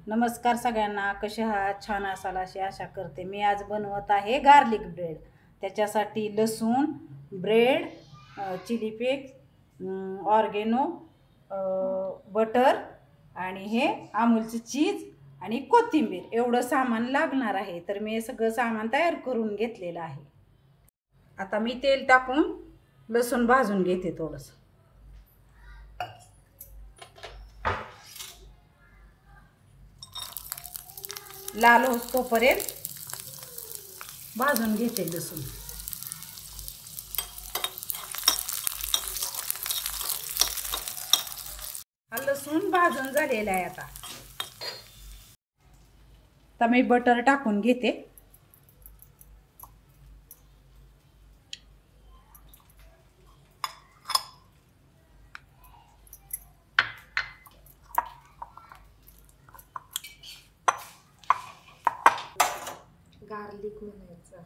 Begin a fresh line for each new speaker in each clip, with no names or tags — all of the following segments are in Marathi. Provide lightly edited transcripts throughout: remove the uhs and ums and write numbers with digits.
नमस्कार सगळ्यांना, कसे आहात? छान असाल अशी आशा करते। मी आज बनवत आहे गार्लिक ब्रेड। त्याच्यासाठी लसूण, bread, chilli flakes, oregano, butter आणि हे अमूलचं चीज आणि कोथिंबीर एवढं सामान लागणार आहे। तर मी हे सगळं सामान तयार करून घेतलेलं आहे। आता मी तेल टाकून लसूण भाजून घेते थोडंसं। लाल होईपर्यंत भाजून घेते लसूण। हा लसूण भाजून झालेला आहे। आता मी बटर टाकून घेते।
गार्लिक म्हणायचं।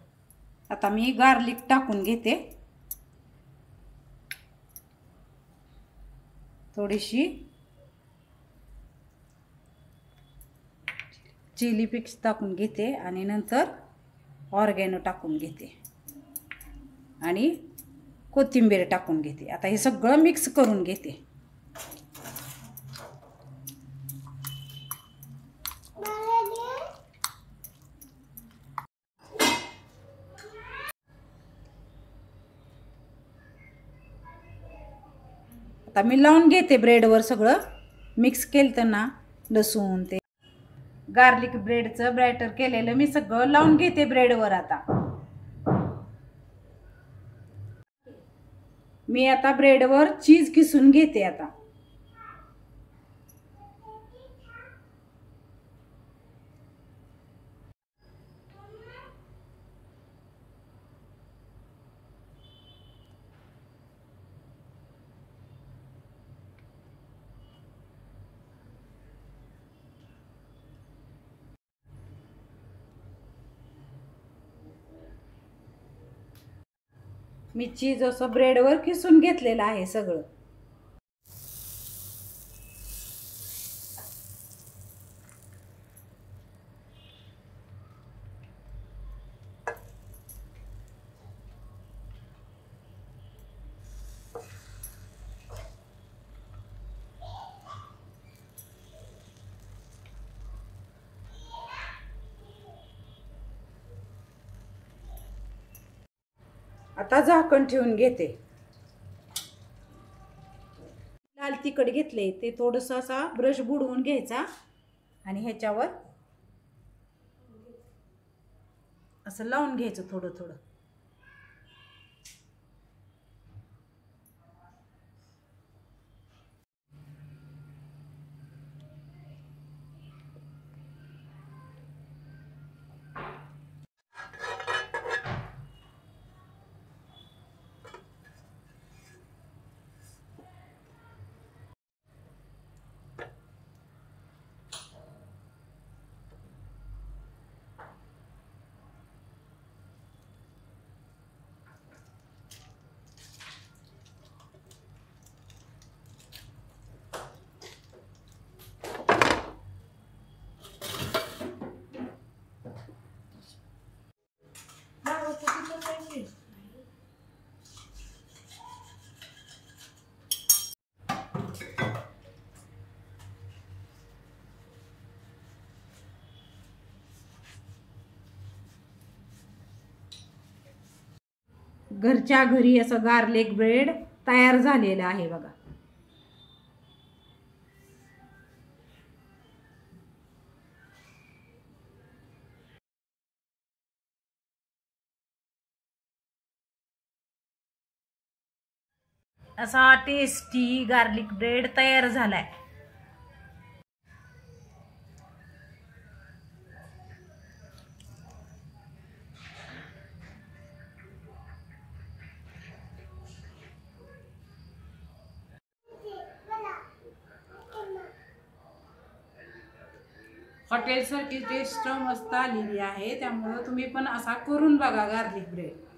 आता मी गार्लिक टाकून घेते। थोडीशी चिली फ्लेक्स टाकून घेते आणि नंतर ऑर्गेनो टाकून घेते आणि कोथिंबीर टाकून घेते। आता हे सगळं मिक्स करून घेते। आता मी लावून घेते ब्रेडवर। सगळं मिक्स केलं ना, लसूण ते गार्लिक ब्रेडचं बॅटर केलेलं मी सगळं लावून घेते ब्रेडवर। आता मी आता ब्रेडवर चीज किसून घेते। आता मी चीज असं ब्रेडवर किसून घेतलेलं आहे सगळं। आता झाकण ठेवून घेते। लाल तिखट घेतले, ते थोडंसं असा ब्रश बुडवून घ्यायचा आणि ह्याच्यावर असं लावून घ्यायचं थोडं थोडं। घरच्या घरी असं गार्लिक ब्रेड तयार झालेलं आहे बघा। असा टेस्टी गार्लिक ब्रेड तयार झालाय। हॉटेल सारखी टेस्ट मस्त आलेली आहे। त्यामुळे तुम्ही पण असा करून बघा गार्लिक ब्रेड।